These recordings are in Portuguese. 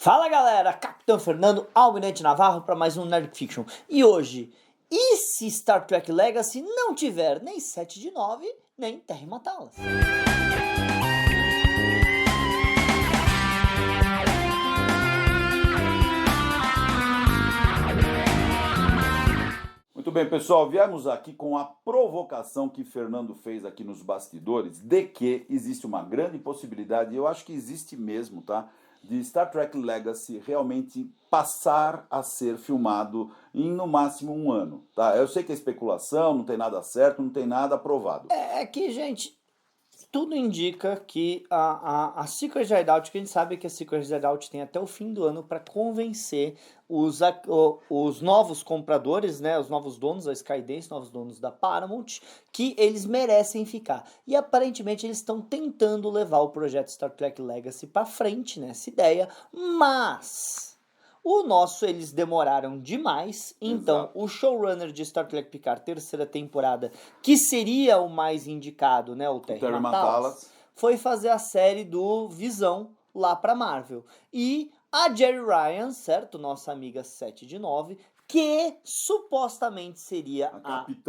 Fala galera, Capitão Fernando, Almirante Navarro para mais um Nerd Fiction. E hoje, e se Star Trek Legacy não tiver nem 7 de 9, nem Terra Matá-las? Muito bem, pessoal, viemos aqui com a provocação que Fernando fez aqui nos bastidores de que existe uma grande possibilidade, e eu acho que existe mesmo, tá? De Star Trek Legacy realmente passar a ser filmado em no máximo um ano, tá? Eu sei que é especulação, não tem nada certo, não tem nada aprovado. É que, gente, tudo indica que a Secret Hideout, que a gente sabe que a Secret Hideout tem até o fim do ano para convencer os novos compradores, né, os novos donos da Skydance, novos donos da Paramount, que eles merecem ficar. E aparentemente eles estão tentando levar o projeto Star Trek Legacy para frente nessa ideia, mas eles demoraram demais, então Exato. o showrunner de Star Trek Picard terceira temporada, que seria o mais indicado, né, o Terry Matalas, foi fazer a série do Visão lá pra Marvel. E a Jeri Ryan, certo, nossa amiga 7 de 9, que supostamente seria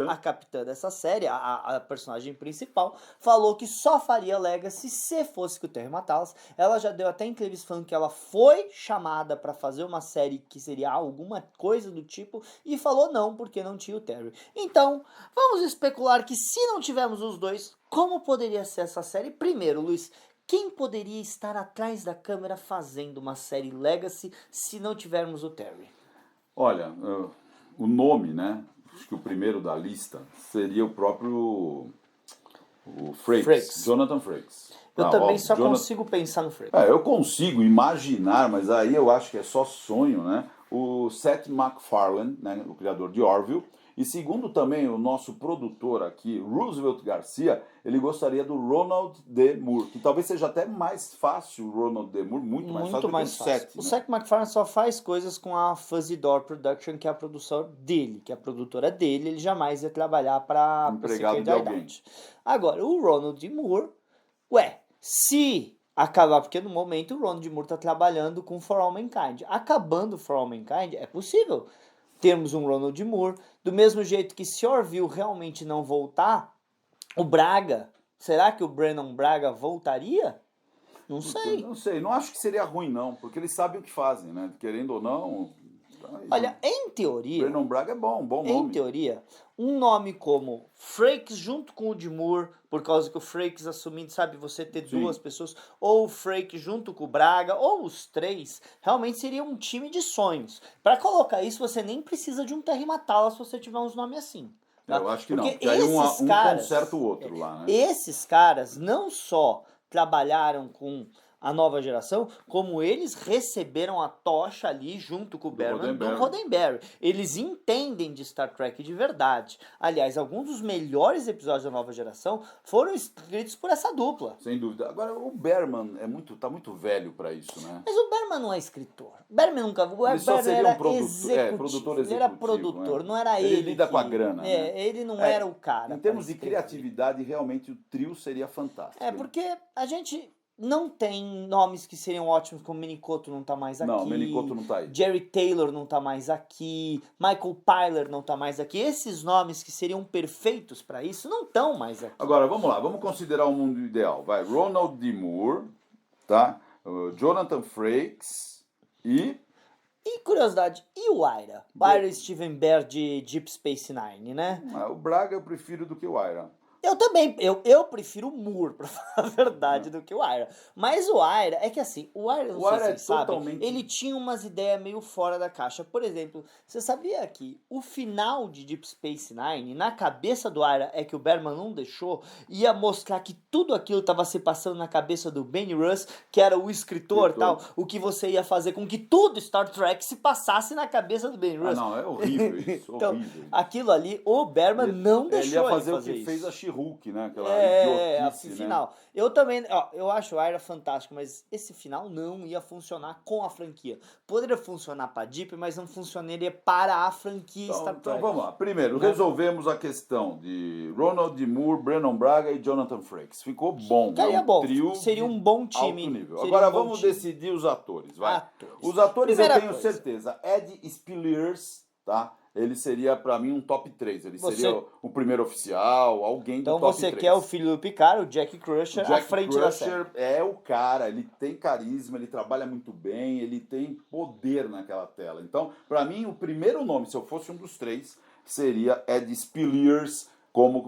a capitã dessa série, a personagem principal, falou que só faria Legacy se fosse com o Terry Matalas. Ela já deu até entrevista falando que ela foi chamada para fazer uma série que seria alguma coisa do tipo e falou não, porque não tinha o Terry. Então, vamos especular que se não tivermos os dois, como poderia ser essa série? Primeiro, Luiz, quem poderia estar atrás da câmera fazendo uma série Legacy se não tivermos o Terry? Olha, o nome, né? Acho que o primeiro da lista seria o próprio Frakes. Jonathan Frakes. Eu também só consigo pensar no Frakes. Eu consigo imaginar, mas aí eu acho que é só sonho, né? O Seth MacFarlane, né? O criador de Orville. E segundo também o nosso produtor aqui, Roosevelt Garcia, ele gostaria do Ronald D. Moore, que talvez seja até mais fácil o Ronald D. Moore, muito mais fácil do que o Seth. O Seth MacFarlane só faz coisas com a Fuzzy Door Production, que é a produção dele, que é a produtora dele, ele jamais ia trabalhar para empregado de alguém. Agora, o Ronald D. Moore, se acabar, porque no momento o Ronald D. Moore está trabalhando com For All Mankind. Acabando For All Mankind, é possível termos um Ronald D. Moore, do mesmo jeito que se Orville realmente não voltar, o Braga, será que o Brannon Braga voltaria? Não sei. Não sei, não acho que seria ruim não, porque eles sabem o que fazem, né? Querendo ou não... Olha, em teoria... Brannon Braga é bom nome. Em teoria, um nome como Frakes junto com o D. Moore, por causa que o Frakes assumindo, sabe, você ter duas pessoas, ou o Frakes junto com o Braga, ou os três, realmente seria um time de sonhos. Para colocar isso, você nem precisa de um Terry Matalas se você tiver uns nomes assim. Tá? Eu acho que não, porque aí um conserta o outro lá, né? Esses caras não só trabalharam com a nova geração, como eles receberam a tocha ali junto com o Berman do Roddenberry. Eles entendem de Star Trek de verdade. Aliás, alguns dos melhores episódios da nova geração foram escritos por essa dupla. Sem dúvida. Agora, o Berman tá muito velho para isso, né? Mas o Berman não é escritor. O Berman nunca... O Berman era produtor executivo. Ele era produtor, né? Não era ele. Ele lida com a grana, né? Ele não era o cara. Em termos de criatividade, realmente o trio seria fantástico. Porque a gente... não tem nomes que seriam ótimos, como Minicoto não tá mais aqui. Não, Minicoto não tá aí. Jerry Taylor não tá mais aqui. Michael Pyler não tá mais aqui. Esses nomes que seriam perfeitos para isso não estão mais aqui. Agora, vamos lá. Vamos considerar o mundo ideal. Vai, Ronald D. Moore, tá? Jonathan Frakes e... E curiosidade, e o Ira? O Ira Steven Behr de Deep Space Nine, né? O Braga eu prefiro do que o Ira. Eu também, eu prefiro o Moore, pra falar a verdade, do que o Ira. Mas o Ira, é que assim, o Ira, não sei se vocês sabem, ele tinha umas ideias meio fora da caixa. Por exemplo, você sabia que o final de Deep Space Nine, na cabeça do Ira, é que o Berman não deixou, ia mostrar que tudo aquilo estava se passando na cabeça do Benny Russ, que era o escritor tal, o que você ia fazer com que tudo Star Trek se passasse na cabeça do Benny Russ. Não, é horrível isso, então, horrível. Aquilo ali, o Berman não deixou ele ia fazer o que isso. Fez a Hulk, né? Aquela idiotice, final. Né? Eu também, eu acho o Ira fantástico, mas esse final não ia funcionar com a franquia. Poderia funcionar para Deep, mas não funcionaria para a franquia Star Trek. Então vamos lá. Primeiro, resolvemos a questão de Ronald D. Moore, Brannon Braga e Jonathan Frakes. Ficou bom. Ficaria bom. Seria um bom time. Agora vamos decidir os atores. Vai. atores. Os atores Primeira eu tenho coisa. certeza. Ed Speleers, tá? Ele seria, pra mim, um top 3. Ele seria o primeiro oficial, alguém do Então top 3. você quer o filho do Picard, o Jack Crusher, à frente da série. Jack Crusher é o cara, ele tem carisma, ele trabalha muito bem, ele tem poder naquela tela. Então, pra mim, o primeiro nome, se eu fosse um dos 3, seria Ed Speleers como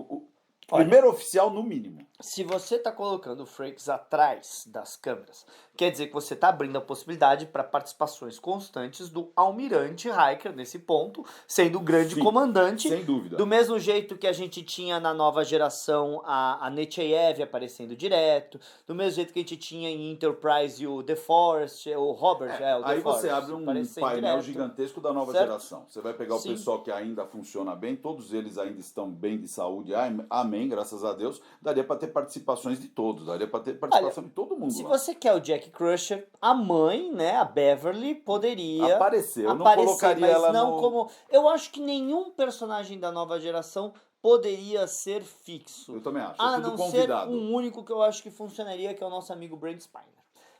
o primeiro oficial no mínimo. Se você está colocando o Frakes atrás das câmeras, quer dizer que você está abrindo a possibilidade para participações constantes do Almirante Riker nesse ponto, sendo o grande comandante. Sem dúvida. Do mesmo jeito que a gente tinha na nova geração a Nechayev aparecendo direto, do mesmo jeito que a gente tinha em Enterprise o The Forest, o Robert, o aí The você Forest, abre um painel direto. Gigantesco da nova geração. Você vai pegar o pessoal que ainda funciona bem, todos eles ainda estão bem de saúde, amém, graças a Deus. Daria para ter participações de todos, daria para ter participação de todo mundo. Se você quer o Jack Crusher, a mãe, né, a Beverly, poderia aparecer. Eu não colocaria mas ela não no... como... Eu acho que nenhum personagem da nova geração poderia ser fixo. Eu também acho, a tudo não convidado. ser um único que eu acho que funcionaria, que é o nosso amigo Brent Spiner.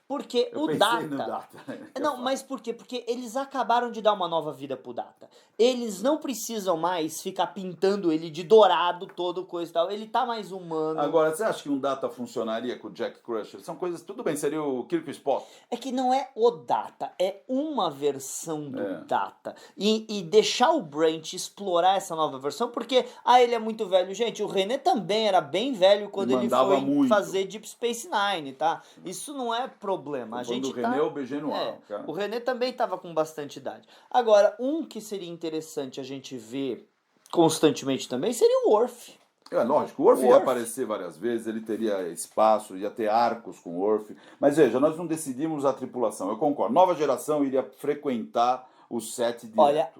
Porque eu o Data... no Data. Não, mas por quê? Porque eles acabaram de dar uma nova vida pro Data. Eles não precisam mais ficar pintando ele de dourado, todo coisa e tal. Ele tá mais humano. Agora, você acha que um Data funcionaria com o Jack Crusher? São coisas... Tudo bem, seria o Kirk Spock. É que não é o Data, é uma versão do Data. E deixar o Brent explorar essa nova versão, porque ele é muito velho. Gente, o René também era bem velho quando ele foi fazer Deep Space Nine, tá? Isso não é problema. A gente o René, eu beijei no ar. O René também estava com bastante idade. Agora, um que seria interessante a gente ver constantemente também seria o Worf. É lógico, o Worf ia aparecer várias vezes, ele teria espaço, ia ter arcos com o Worf. Mas veja, nós não decidimos a tripulação. Eu concordo. Nova geração iria frequentar o set direto. Olha,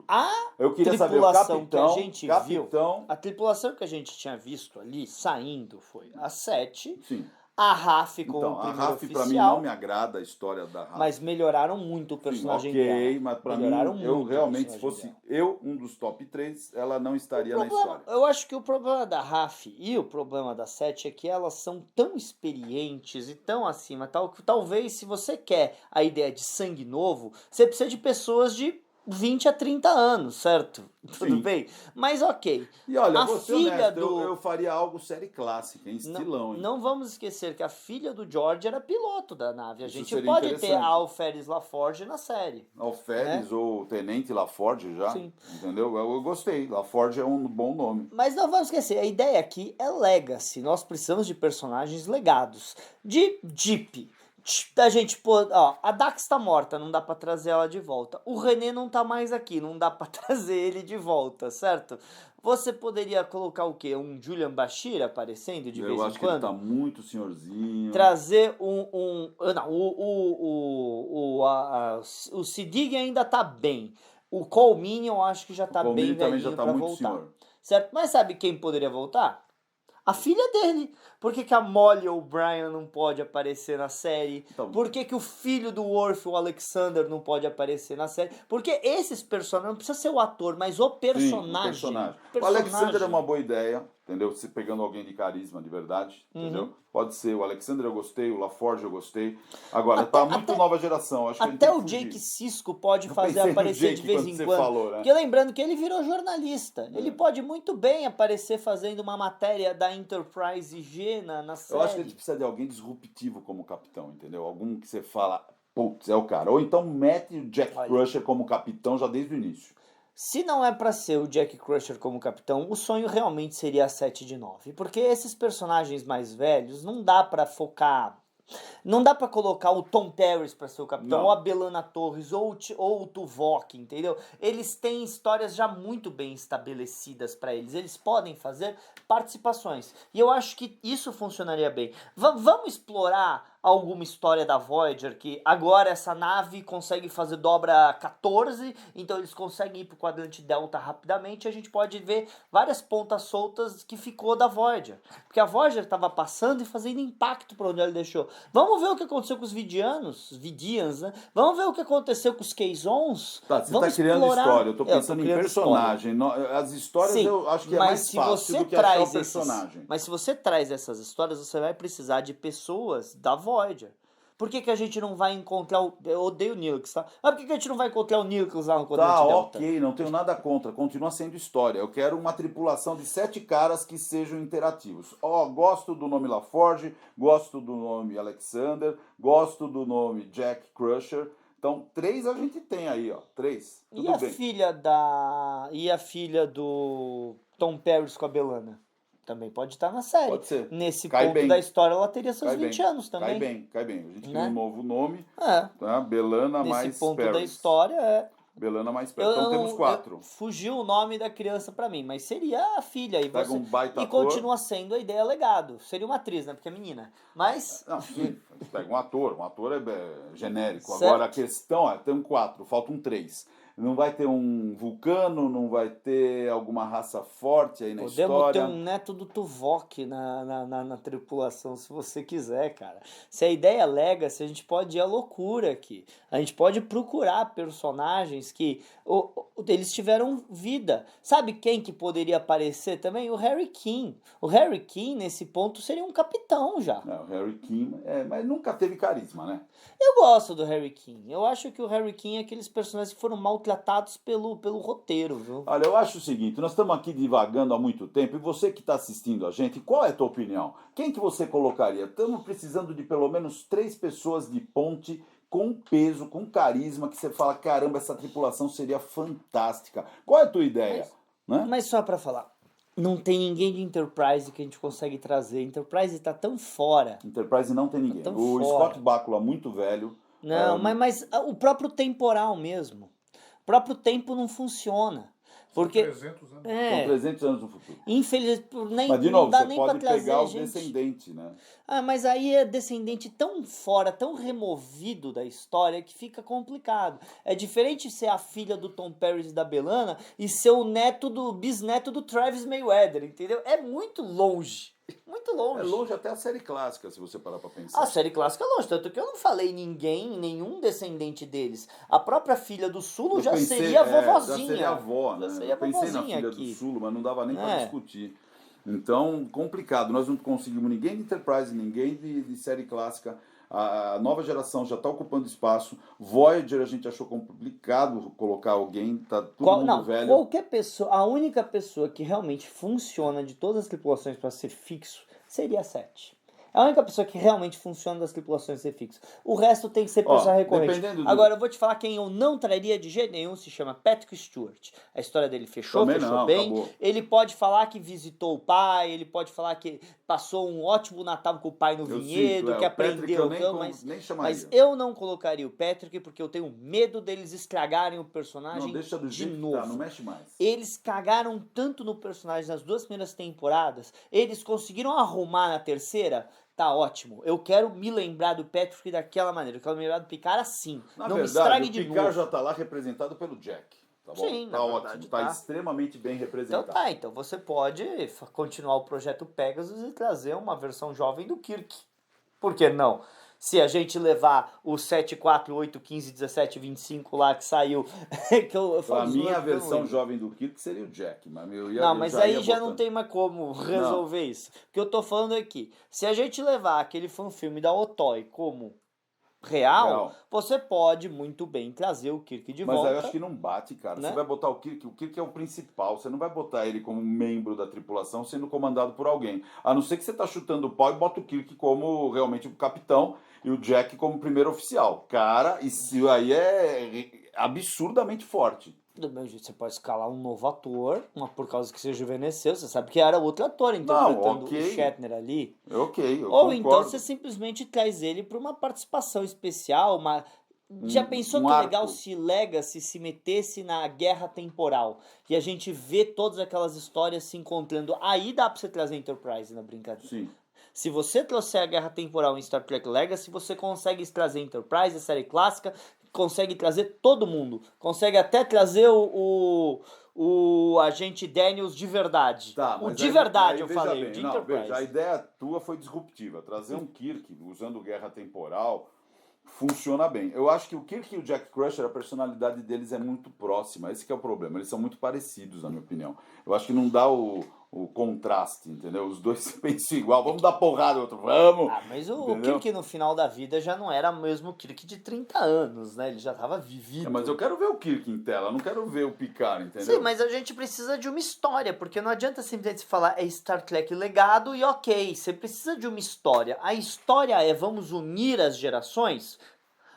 eu queria saber, o capitão, que a gente viu, a tripulação que a gente tinha visto ali saindo foi a 7. Sim. A Raf com o primeiro a Raf oficial, pra mim não me agrada a história da Raf. Mas melhoraram muito o personagem dela. Mas pra mim, eu realmente, se fosse um dos top 3, ela não estaria na história. Eu acho que o problema da Raf e o problema da 7 é que elas são tão experientes e tão acima, que talvez se você quer a ideia de sangue novo, você precisa de pessoas de 20 a 30 anos, certo? Tudo bem? Mas ok. E olha, a filha eu faria algo série clássica, em estilão. Não vamos esquecer que a filha do George era piloto da nave. A gente pode ter a Alferes LaForge na série. Alferes ou Tenente LaForge já. Sim. Entendeu? Eu gostei. LaForge é um bom nome. Mas não vamos esquecer, a ideia aqui é legacy. Nós precisamos de personagens legados. De Jeep. A gente, a Dax tá morta, não dá pra trazer ela de volta. O René não tá mais aqui, não dá pra trazer ele de volta, certo? Você poderia colocar o quê? Um Julian Bashir aparecendo de vez em quando? Eu acho que ele tá muito senhorzinho. Trazer o Siddig ainda tá bem. O Colmini eu acho que já tá bem velhinho já tá pra muito voltar. Senhor. Certo? Mas sabe quem poderia voltar? A filha dele. Por que a Molly O'Brien não pode aparecer na série? Então, por que o filho do Worf, o Alexander, não pode aparecer na série? Porque esses personagens, não precisa ser o ator, mas o personagem. Sim, o Alexander é uma boa ideia, entendeu? Se pegando alguém de carisma de verdade, entendeu? Pode ser o Alexander, eu gostei, o LaForge eu gostei. Agora, tá muito nova geração. Acho que até o Jake Sisko pode fazer aparecer de vez em quando. Falou, né? Porque lembrando que ele virou jornalista. Ele pode muito bem aparecer fazendo uma matéria da Enterprise G na série. Eu acho que a gente precisa de alguém disruptivo como capitão, entendeu? Algum que você fala, putz, é o cara. Ou então mete o Jack Crusher como capitão já desde o início. Se não é pra ser o Jack Crusher como capitão, o sonho realmente seria a 7 de 9. Porque esses personagens mais velhos não dá pra focar. Não dá pra colocar o Tom Paris pra ser o capitão, ou a B'Elanna Torres, ou o Tuvok, entendeu? Eles têm histórias já muito bem estabelecidas pra eles. Eles podem fazer participações. E eu acho que isso funcionaria bem. Vamos explorar alguma história da Voyager, que agora essa nave consegue fazer dobra 14, então eles conseguem ir pro quadrante Delta rapidamente, e a gente pode ver várias pontas soltas que ficou da Voyager. Porque a Voyager estava passando e fazendo impacto para onde ela deixou. Vamos ver o que aconteceu com os Vidians, né? Vamos ver o que aconteceu com os Kazons. Tá, você está criando história, eu tô pensando em personagem. História. As histórias eu acho que é mais fácil do que achar o personagem. Mas se você traz essas histórias, você vai precisar de pessoas da Voyager. Por que a gente não vai encontrar o... Eu odeio o Nilix, tá? Mas por que a gente não vai encontrar o Nilix lá no Quadrante Tá, Delta? ok, não tenho nada contra, continua sendo história. Eu quero uma tripulação de 7 caras que sejam interativos. Ó, gosto do nome LaForge, gosto do nome Alexander, gosto do nome Jack Crusher. Então, 3 a gente tem aí, ó. 3. Tudo E a bem. filha do Tom Paris com a Belana? Também pode estar na série. Pode ser. Nesse Cai ponto bem. da história, ela teria seus Cai 20 bem. anos também. Cai bem. A gente Né? cria um novo nome, É. tá? Belana Nesse mais ponto Paris. da história, é. Belana mais Paris. Então temos 4. Fugiu o nome da criança pra mim, mas seria a filha. E, Pega um baita e ator. continua sendo a ideia legado. Seria uma atriz, né? Porque é menina. Mas... Não, sim, pega um ator é genérico. Certo. Agora a questão é, tem 4, faltam 3. Não vai ter um vulcano, não vai ter alguma raça forte aí na história. Podemos ter um neto do Tuvok na tripulação, se você quiser, cara. Se a ideia é Legacy, a gente pode ir à loucura aqui. A gente pode procurar personagens que eles tiveram vida. Sabe quem que poderia aparecer também? O Harry King. O Harry King, nesse ponto, seria um capitão já. Não, o Harry King, mas nunca teve carisma, né? Eu gosto do Harry King. Eu acho que o Harry King é aqueles personagens que foram maltratados pelo roteiro, viu? Olha, eu acho o seguinte, nós estamos aqui divagando há muito tempo, e você que está assistindo a gente, qual é a tua opinião? Quem que você colocaria? Estamos precisando de pelo menos 3 pessoas de ponte com peso, com carisma, que você fala, caramba, essa tripulação seria fantástica. Qual é a tua ideia? Mas só pra falar, não tem ninguém de Enterprise que a gente consegue trazer. Enterprise tá tão fora. Enterprise não tem ninguém. O Scott Bakula, muito velho. Não, mas o próprio temporal mesmo. O próprio tempo não funciona. Porque, São 300 anos. São 300 anos no futuro. Infelizmente, mas de novo, não dá você nem pode pra trazer pegar o gente. descendente, né? Ah, mas aí é descendente tão fora, tão removido da história que fica complicado. É diferente ser a filha do Tom Paris e da Belana e ser o bisneto do Travis Mayweather, entendeu? É muito longe. Muito longe. É longe até a série clássica, se você parar pra pensar. A série clássica é longe, tanto que eu não falei nenhum descendente deles. A própria filha do Sulo já seria vovozinha. Já seria avó, né? Já seria eu pensei na filha aqui. do Sulo, mas não dava nem pra discutir. Então, complicado. Nós não conseguimos ninguém de Enterprise, ninguém de série clássica. A nova geração já está ocupando espaço. Voyager a gente achou complicado colocar alguém, tá todo mundo velho. Qualquer pessoa, a única pessoa que realmente funciona de todas as tripulações para ser fixo seria a 7. É a única pessoa que realmente funciona das tripulações ser fixo. O resto tem que ser personagem recorrente. Agora, eu vou te falar quem eu não traria de jeito nenhum, se chama Patrick Stewart. A história dele fechou bem. Acabou. Ele pode falar que visitou o pai, ele pode falar que passou um ótimo Natal com o pai no vinhedo, que aprendeu. Mas eu não colocaria o Patrick porque eu tenho medo deles estragarem o personagem deixa do jeito novo. Que tá, não mexe mais. Eles cagaram tanto no personagem nas 2 primeiras temporadas, eles conseguiram arrumar na terceira. Tá ótimo. Eu quero me lembrar do Patrick daquela maneira. Eu quero me lembrar do Picard assim. Na não verdade, me estrague de novo. O Picard já tá lá representado pelo Jack. Tá bom? Sim, tá ótimo. Tá extremamente bem representado. Então você pode continuar o projeto Pegasus e trazer uma versão jovem do Kirk. Por que não? Se a gente levar o 7, 4, 8, 15, 17, 25 lá que saiu... a minha versão jovem do Kirk seria o Jack. Mas aí já não tem mais como resolver isso. O que eu tô falando aqui, se a gente levar aquele fanfilme da Otoy como real, você pode muito bem trazer o Kirk de volta. Mas aí eu acho que não bate, cara. Né? Você vai botar o Kirk é o principal. Você não vai botar ele como membro da tripulação sendo comandado por alguém. A não ser que você tá chutando o pau e bota o Kirk como realmente o capitão e o Jack como primeiro oficial. Cara, isso aí é absurdamente forte. Do mesmo jeito, você pode escalar um novo ator, por causa que seja rejuvenesceu, você sabe que era outro ator interpretando o Shatner ali. Ou concordo. Então você simplesmente traz ele para uma participação especial, já pensou que legal se Legacy se metesse na guerra temporal e a gente vê todas aquelas histórias se encontrando? Aí dá pra você trazer Enterprise na brincadeira. Sim. Se você trouxer a guerra temporal em Star Trek Legacy, você consegue trazer Enterprise, a série clássica, consegue trazer todo mundo. Consegue até trazer o agente Daniels de verdade. Tá, o de verdade, eu falei, bem, o de Enterprise. Veja, a ideia tua foi disruptiva. Trazer um Kirk usando guerra temporal funciona bem. Eu acho que o Kirk e o Jack Crusher, a personalidade deles é muito próxima. Esse que é o problema. Eles são muito parecidos, na minha opinião. Eu acho que não dá o o contraste, entendeu? Os dois pensam igual, vamos dar porrada, outro, vamos. Mas o Kirk no final da vida já não era mesmo o Kirk de 30 anos, né? Ele já estava vivido. Mas eu quero ver o Kirk em tela, não quero ver o Picard, entendeu? Sim, mas a gente precisa de uma história, porque não adianta simplesmente falar é Star Trek legado e ok, você precisa de uma história. A história é vamos unir as gerações?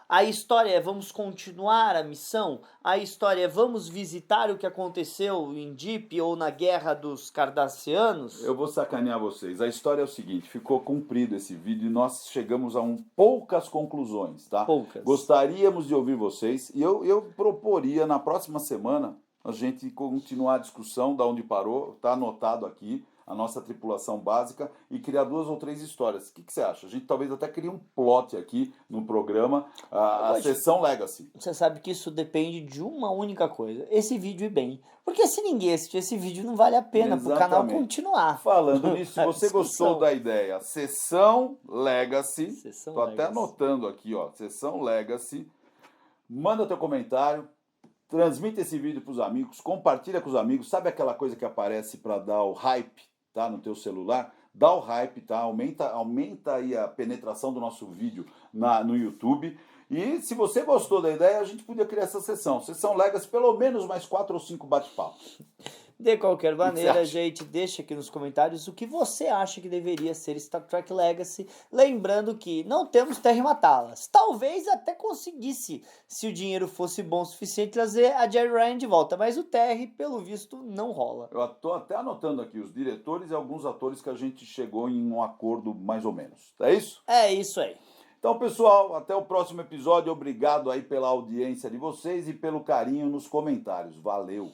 A história é vamos continuar a missão? A história é vamos visitar o que aconteceu em Deep ou na Guerra dos Cardassianos? Eu vou sacanear vocês. A história é o seguinte, ficou comprido esse vídeo e nós chegamos a poucas conclusões, tá? Poucas. Gostaríamos de ouvir vocês e eu proporia na próxima semana a gente continuar a discussão da onde parou, tá anotado aqui, a nossa tripulação básica, e criar 2 ou 3 histórias. O que você acha? A gente talvez até crie um plot aqui no programa, a sessão Legacy. Você sabe que isso depende de uma única coisa, esse vídeo ir bem. Porque se ninguém assistir esse vídeo, não vale a pena pro canal continuar. Falando nisso, se você gostou da ideia, sessão Legacy, tô até anotando aqui, ó, sessão Legacy, manda teu comentário, transmite esse vídeo pros amigos, compartilha com os amigos, sabe aquela coisa que aparece para dar o hype, tá, no teu celular? Dá o hype, tá? Aumenta aí a penetração do nosso vídeo no YouTube. E se você gostou da ideia, a gente podia criar essa sessão Legacy, pelo menos mais 4 ou 5 bate-papos. De qualquer maneira, gente, deixa aqui nos comentários o que você acha que deveria ser Star Trek Legacy. Lembrando que não temos Terry Matalas. Talvez até conseguisse, se o dinheiro fosse bom o suficiente, trazer a Jeri Ryan de volta. Mas o Terry, pelo visto, não rola. Eu tô até anotando aqui os diretores e alguns atores que a gente chegou em um acordo mais ou menos. É isso? É isso aí. Então, pessoal, até o próximo episódio. Obrigado aí pela audiência de vocês e pelo carinho nos comentários. Valeu!